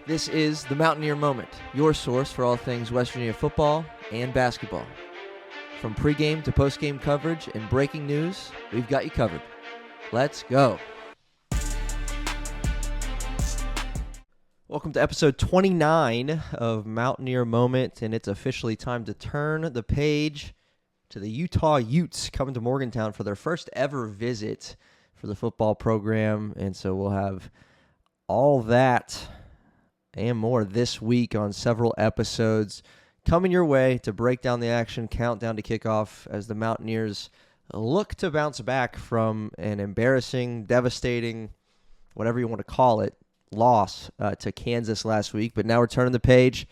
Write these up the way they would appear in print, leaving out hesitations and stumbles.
This is the Mountaineer Moment, your source for all things West Virginia football and basketball. From pregame to postgame coverage and breaking news, we've got you covered. Let's go. Welcome to episode 29 of Mountaineer Moment, and it's officially time to turn the page to the Utah Utes coming to Morgantown for their first ever visit for the football program, and so we'll have all that and more this week on several episodes coming your way to break down the action, countdown to kickoff as the Mountaineers look to bounce back from an embarrassing, devastating, whatever you want to call it, loss to Kansas last week. But now we're turning the page.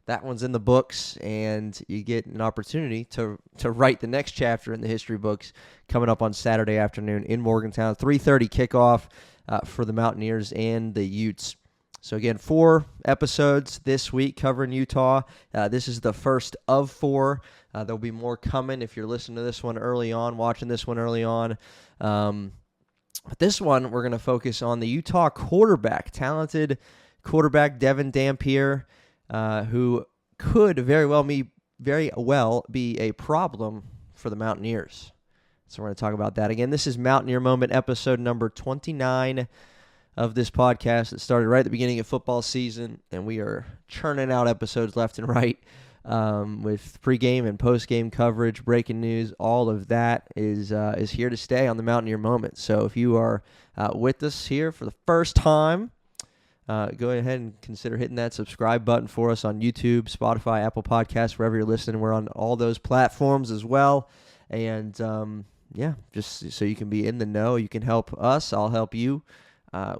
That one's in the books, and you get an opportunity to write the next chapter in the history books coming up on Saturday afternoon in Morgantown. 3:30 kickoff for the Mountaineers and the Utes. So again, 4 episodes this week covering Utah. This is the first of 4. There'll be more coming if you're listening to this one early on, watching this one early on. But this one, we're going to focus on the Utah quarterback, talented quarterback Devon Dampier, who could very well be a problem for the Mountaineers. So we're going to talk about that. Again, this is Mountaineer Moment, episode number 29 of this podcast. It started right at the beginning of football season, and we are churning out episodes left and right with pregame and postgame coverage, breaking news. All of that is here to stay on the Mountaineer Moment. So if you are with us here for the first time, go ahead and consider hitting that subscribe button for us on YouTube, Spotify, Apple Podcasts, wherever you're listening. We're on all those platforms as well. And just so you can be in the know, you can help us. I'll help you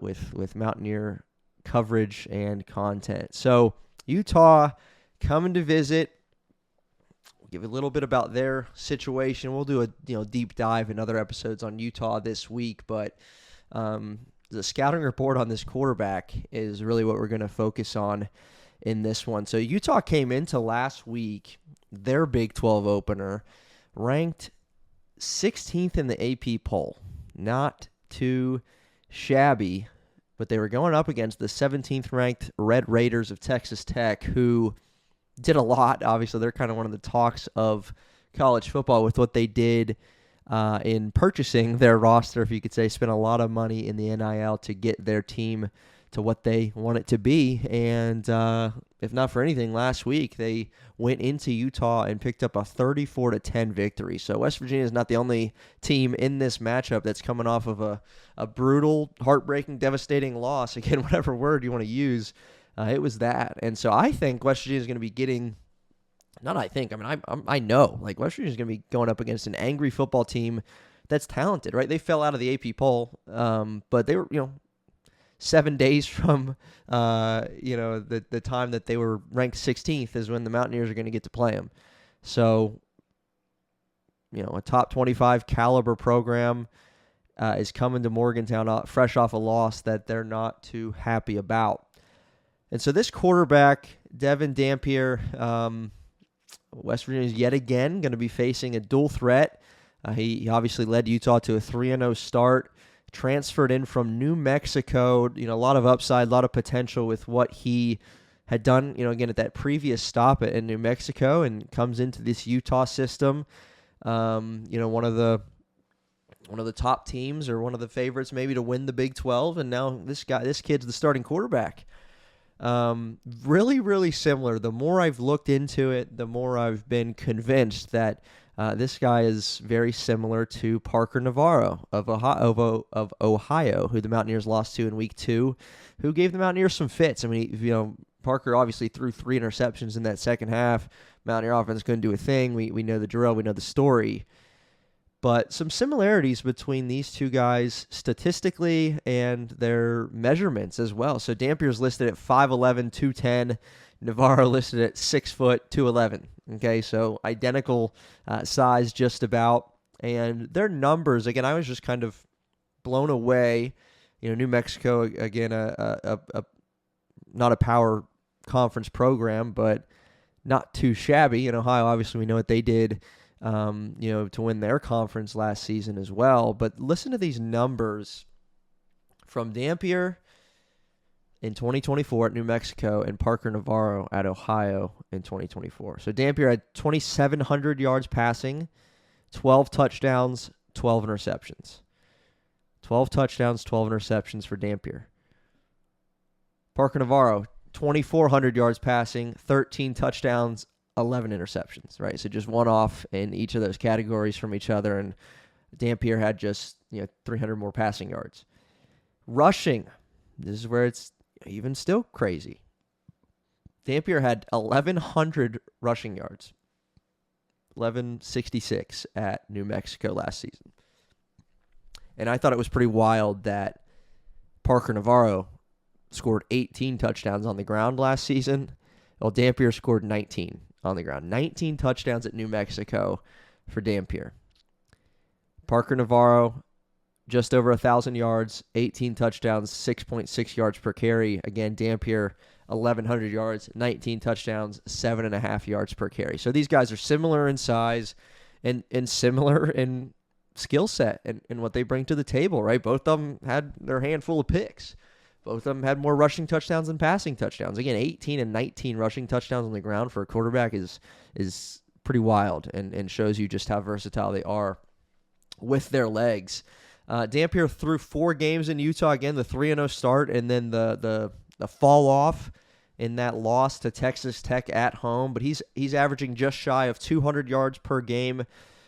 with Mountaineer coverage and content. So Utah coming to visit. We'll give a little bit about their situation. We'll do a deep dive in other episodes on Utah this week, but the scouting report on this quarterback is really what we're going to focus on in this one. So Utah came into last week, their Big 12 opener, ranked 16th in the AP poll. Not too shabby, but they were going up against the 17th ranked Red Raiders of Texas Tech, who did a lot. Obviously, they're kind of one of the talks of college football with what they did in purchasing their roster, if you could say, spent a lot of money in the NIL to get their team to what they want it to be. And if not for anything, last week they went into Utah and picked up a 34-10 victory. So West Virginia is not the only team in this matchup that's coming off of a brutal, heartbreaking, devastating loss. Again, whatever word you want to use, it was that. And so I think West Virginia is going to be getting – I know. Like, West Virginia is going to be going up against an angry football team that's talented, right? They fell out of the AP poll, but they were, 7 days from, the time that they were ranked 16th is when the Mountaineers are going to get to play them. So, a top 25 caliber program is coming to Morgantown fresh off a loss that they're not too happy about. And so this quarterback, Devon Dampier, West Virginia is yet again going to be facing a dual threat. He obviously led Utah to a 3-0 start, transferred in from New Mexico. A lot of upside, a lot of potential with what he had done, again, at that previous stop in New Mexico, and comes into this Utah system. One of the top teams, or one of the favorites maybe to win the Big 12, and now this kid's the starting quarterback. Really, really similar. The more I've looked into it, the more I've been convinced that this guy is very similar to Parker Navarro of Ohio, who the Mountaineers lost to in week 2, who gave the Mountaineers some fits. I mean, Parker obviously threw 3 interceptions in that second half. Mountaineer offense couldn't do a thing. We know the drill. We know the story. But some similarities between these two guys statistically and their measurements as well. So Dampier's listed at 5'11", 210. Navarro listed at 6 foot, 211. Okay, so identical size just about. And their numbers, again, I was just kind of blown away. New Mexico, again, not a power conference program, but not too shabby. In Ohio, obviously, we know what they did to win their conference last season as well. But listen to these numbers from Dampier. in 2024 at New Mexico and Parker Navarro at Ohio in 2024. So Dampier had 2,700 yards passing, 12 touchdowns, 12 interceptions. 12 touchdowns, 12 interceptions for Dampier. Parker Navarro, 2,400 yards passing, 13 touchdowns, 11 interceptions, right? So just one off in each of those categories from each other, and Dampier had just 300 more passing yards. Rushing, this is where it's even still crazy. Dampier had 1,100 rushing yards, 1,166 at New Mexico last season. And I thought it was pretty wild that Parker Navarro scored 18 touchdowns on the ground last season, while Dampier scored 19 on the ground. 19 touchdowns at New Mexico for Dampier. Parker Navarro, just over 1,000 yards, 18 touchdowns, 6.6 yards per carry. Again, Dampier, 1,100 yards, 19 touchdowns, 7.5 yards per carry. So these guys are similar in size and similar in skill set and what they bring to the table, right? Both of them had their handful of picks. Both of them had more rushing touchdowns than passing touchdowns. Again, 18 and 19 rushing touchdowns on the ground for a quarterback is pretty wild and shows you just how versatile they are with their legs. Dampier threw 4 games in Utah. Again, the 3-0 start and then the fall off in that loss to Texas Tech at home. But he's averaging just shy of 200 yards per game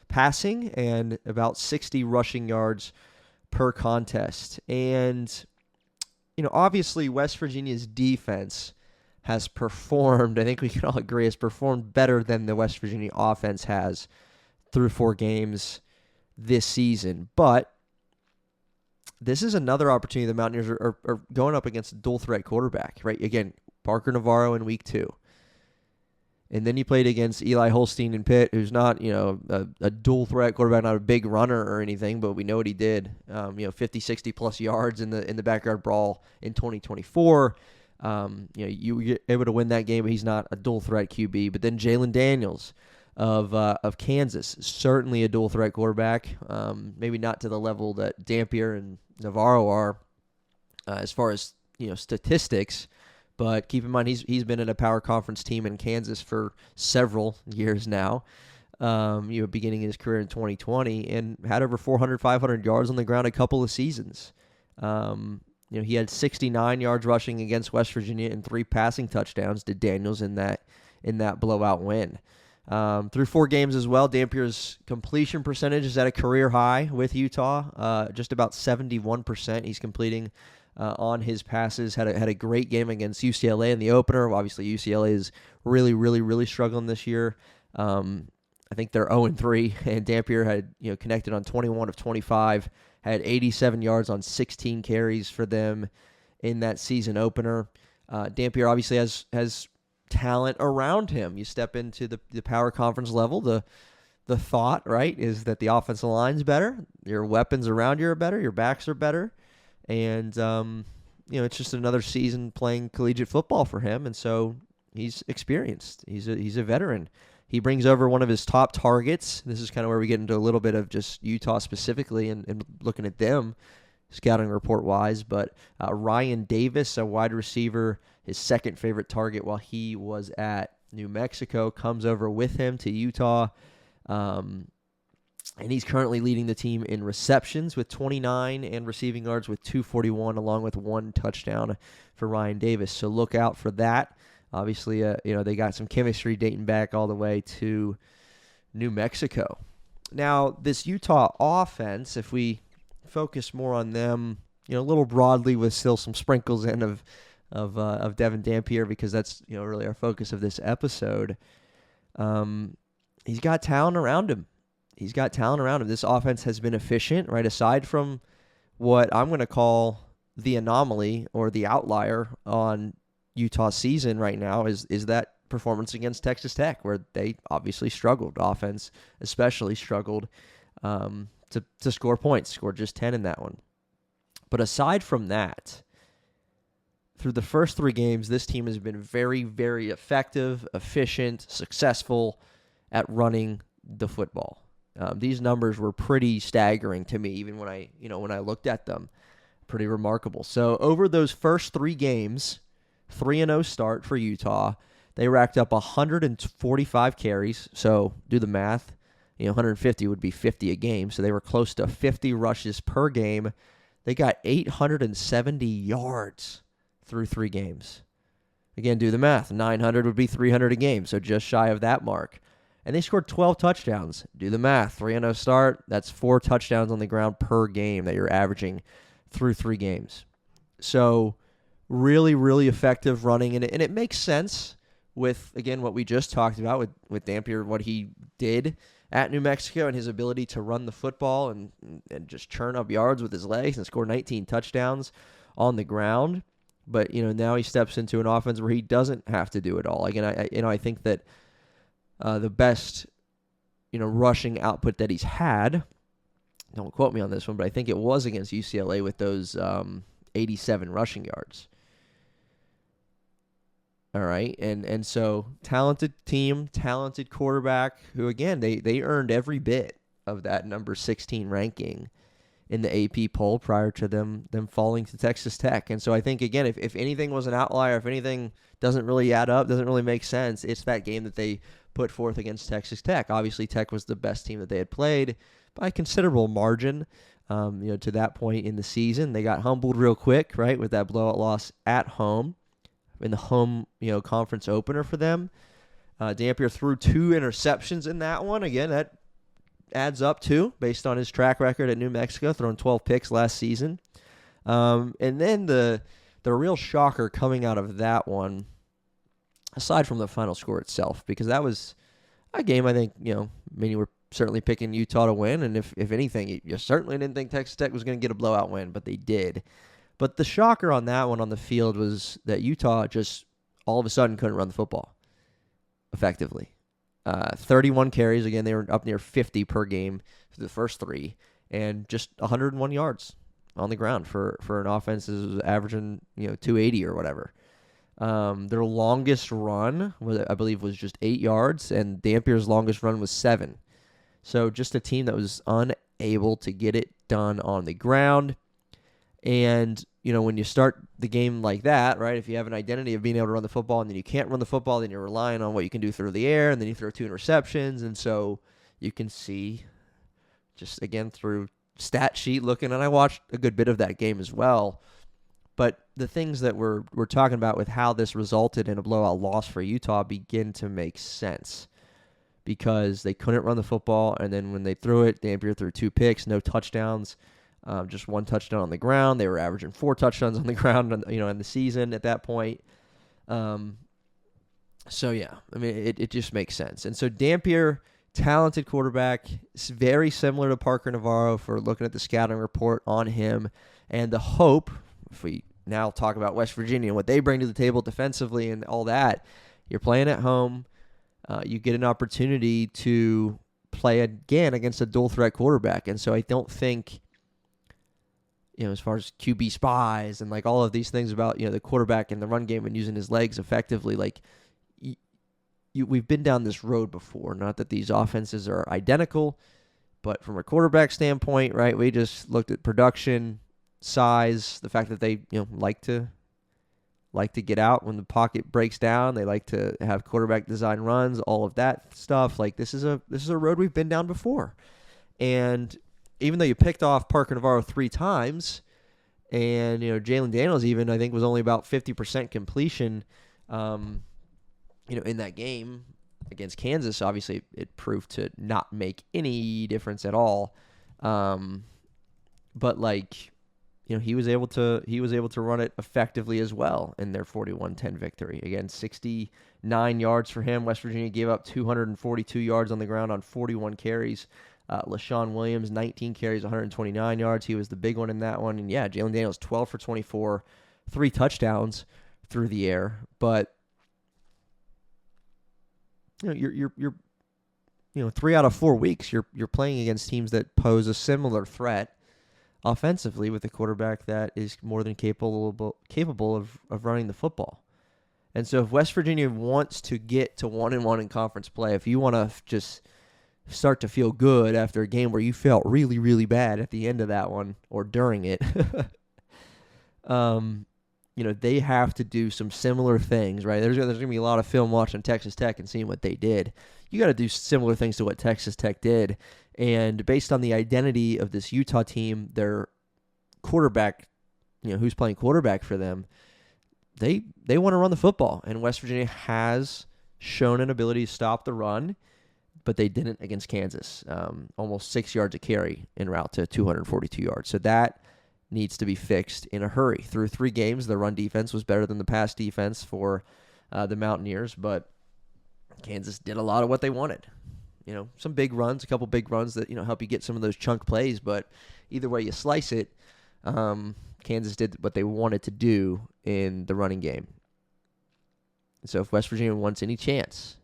passing and about 60 rushing yards per contest. And obviously West Virginia's defense has performed, I think we can all agree, has performed better than the West Virginia offense has through 4 games this season. But this is another opportunity the Mountaineers are going up against a dual-threat quarterback, right? Again, Parker Navarro in week 2. And then you played against Eli Holstein in Pitt, who's not, a dual-threat quarterback, not a big runner or anything, but we know what he did. 50, 60-plus yards in the backyard brawl in 2024. You were able to win that game, but he's not a dual-threat QB. But then Jalon Daniels of Kansas, certainly a dual-threat quarterback. Maybe not to the level that Dampier and Navarro are as far as statistics. But keep in mind, he's been in a power conference team in Kansas for several years now, beginning his career in 2020, and had over 400, 500 yards on the ground a couple of seasons. He had 69 yards rushing against West Virginia and 3 passing touchdowns to Daniels in that blowout win. Through 4 games as well, Dampier's completion percentage is at a career high with Utah, just about 71%. He's completing on his passes. Had a great game against UCLA in the opener. Obviously, UCLA is really, really, really struggling this year. I think they're 0-3, and Dampier had connected on 21 of 25, had 87 yards on 16 carries for them in that season opener. Dampier obviously has talent around him. You step into the power conference level, the thought, right, is that the offensive line's better, your weapons around you are better, your backs are better. And, it's just another season playing collegiate football for him. And so he's experienced. He's a veteran. He brings over one of his top targets. This is kind of where we get into a little bit of just Utah specifically and looking at them scouting report-wise. But Ryan Davis, a wide receiver, his second favorite target while he was at New Mexico, comes over with him to Utah. And he's currently leading the team in receptions with 29 and receiving yards with 241, along with 1 touchdown for Ryan Davis. So look out for that. Obviously, they got some chemistry dating back all the way to New Mexico. Now, this Utah offense, if we focus more on them, a little broadly with still some sprinkles in of Devon Dampier, because that's really our focus of this episode. He's got talent around him. This offense has been efficient, right? Aside from what I'm going to call the anomaly or the outlier on Utah's season right now is that performance against Texas Tech, where they obviously struggled. Offense especially struggled to score points. Scored just 10 in that one. But aside from that, through the first 3 games, this team has been very, very effective, efficient, successful at running the football. These numbers were pretty staggering to me, even when I looked at them. Pretty remarkable. So over those first 3 games, 3-0 start for Utah. They racked up 145 carries. So do the math. 150 would be 50 a game. So they were close to 50 rushes per game. They got 870 yards through 3 games. Again, do the math. 900 would be 300 a game. So just shy of that mark. And they scored 12 touchdowns. Do the math. 3-0 start. That's 4 touchdowns on the ground per game that you're averaging through 3 games. So really, really effective running. And it makes sense with, again, what we just talked about with Dampier, what he did at New Mexico and his ability to run the football and just churn up yards with his legs and score 19 touchdowns on the ground. But, now he steps into an offense where he doesn't have to do it all. Again, I think that the best, rushing output that he's had, don't quote me on this one, but I think it was against UCLA with those 87 rushing yards. All right, and so talented team, talented quarterback who, again, they earned every bit of that number 16 ranking in the AP poll prior to them falling to Texas Tech. And so I think, again, if anything was an outlier, if anything doesn't really add up, doesn't really make sense, it's that game that they put forth against Texas Tech. Obviously, Tech was the best team that they had played by a considerable margin. To that point in the season, they got humbled real quick, right, with that blowout loss at home in the home, conference opener for them. Dampier threw 2 interceptions in that one. Again, that adds up too, based on his track record at New Mexico, throwing 12 picks last season. And then the real shocker coming out of that one, aside from the final score itself, because that was a game I think, you were certainly picking Utah to win, and if anything, you certainly didn't think Texas Tech was going to get a blowout win, but they did. But the shocker on that one on the field was that Utah just all of a sudden couldn't run the football effectively. 31 carries. Again, they were up near 50 per game for the first 3, and just 101 yards on the ground for an offense that was averaging 280 or whatever. Their longest run, I believe, was just 8 yards, and Dampier's longest run was 7. So just a team that was unable to get it done on the ground. And, when you start the game like that, right, if you have an identity of being able to run the football and then you can't run the football, then you're relying on what you can do through the air, and then you throw 2 interceptions. And so you can see just, again, through stat sheet looking, and I watched a good bit of that game as well. But the things that we're talking about with how this resulted in a blowout loss for Utah begin to make sense, because they couldn't run the football, and then when they threw it, Dampier threw 2 picks, no touchdowns. Just 1 touchdown on the ground. They were averaging 4 touchdowns on the ground, in the season at that point. So yeah, it just makes sense. And so Dampier, talented quarterback, it's very similar to Parker Navarro for looking at the scouting report on him, and the hope, if we now talk about West Virginia and what they bring to the table defensively and all that, you're playing at home. You get an opportunity to play again against a dual threat quarterback, and so I don't think, as far as QB spies and like all of these things about, the quarterback and the run game and using his legs effectively, like we've been down this road before. Not that these offenses are identical, but from a quarterback standpoint, right, we just looked at production, size, the fact that they, like to get out when the pocket breaks down. They like to have quarterback design runs, all of that stuff. Like this is a road we've been down before. And even though you picked off Parker Navarro 3 times, and Jalon Daniels even, I think, was only about 50% completion, in that game against Kansas. Obviously, it proved to not make any difference at all. But he was able to run it effectively as well in their 41-10 victory. Again, 69 yards for him. West Virginia gave up 242 yards on the ground on 41 carries. LaShawn Williams, 19 carries, 129 yards. He was the big one in that one. And yeah, Jalon Daniels, 12 for 24, 3 touchdowns through the air. But you're 3 out of 4 weeks you're playing against teams that pose a similar threat offensively, with a quarterback that is more than capable of running the football. And so if West Virginia wants to get to 1-1 in conference play, if you want to just start to feel good after a game where you felt really, really bad at the end of that one or during it, They have to do some similar things, right? There's going to be a lot of film watching Texas Tech and seeing what they did. You got to do similar things to what Texas Tech did. And based on the identity of this Utah team, their quarterback, who's playing quarterback for them, they want to run the football. And West Virginia has shown an ability to stop the run, but they didn't against Kansas. Almost 6 yards a carry en route to 242 yards. So that needs to be fixed in a hurry. Through 3 games, the run defense was better than the pass defense for the Mountaineers, but Kansas did a lot of what they wanted. Some big runs, a couple big runs that, help you get some of those chunk plays, but either way you slice it, Kansas did what they wanted to do in the running game. So if West Virginia wants any chance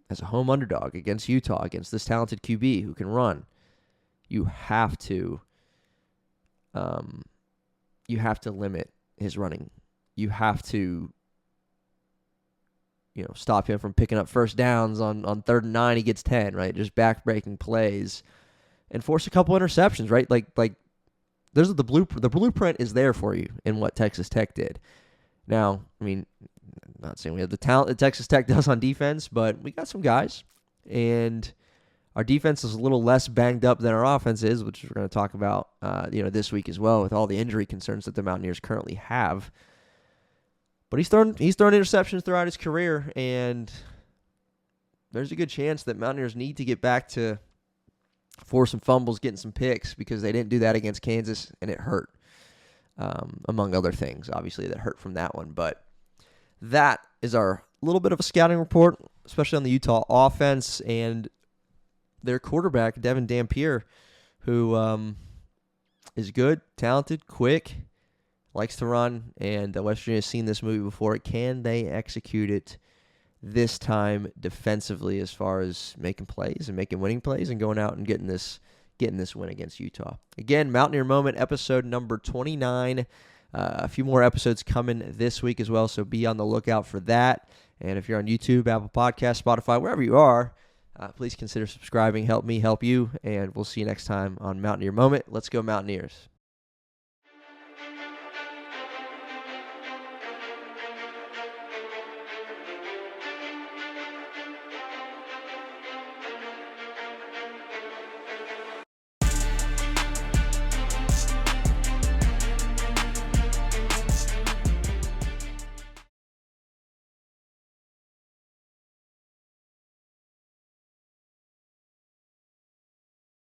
as a home underdog against Utah, against this talented QB who can run, you have to limit his running. You have to, stop him from picking up first downs on 3rd and 9. He gets 10, right? Just back-breaking plays and force a couple interceptions, right? Like there's the blueprint. The blueprint is there for you in what Texas Tech did. Now, I'm not saying we have the talent that Texas Tech does on defense, but we got some guys, and our defense is a little less banged up than our offense is, which we're going to talk about, this week as well, with all the injury concerns that the Mountaineers currently have. But he's thrown interceptions throughout his career, and there's a good chance that Mountaineers need to get back to forcing fumbles, getting some picks, because they didn't do that against Kansas, and it hurt, among other things, obviously, that hurt from that one. But that is our little bit of a scouting report, especially on the Utah offense and their quarterback, Devon Dampier, who is good, talented, quick, likes to run, and West Virginia has seen this movie before. Can they execute it this time defensively as far as making plays and making winning plays and going out and getting this win against Utah? Again, Mountaineer Moment, episode number 29. A few more episodes coming this week as well, so be on the lookout for that. And if you're on YouTube, Apple Podcasts, Spotify, wherever you are, please consider subscribing. Help me help you, and we'll see you next time on Mountaineer Moment. Let's go Mountaineers.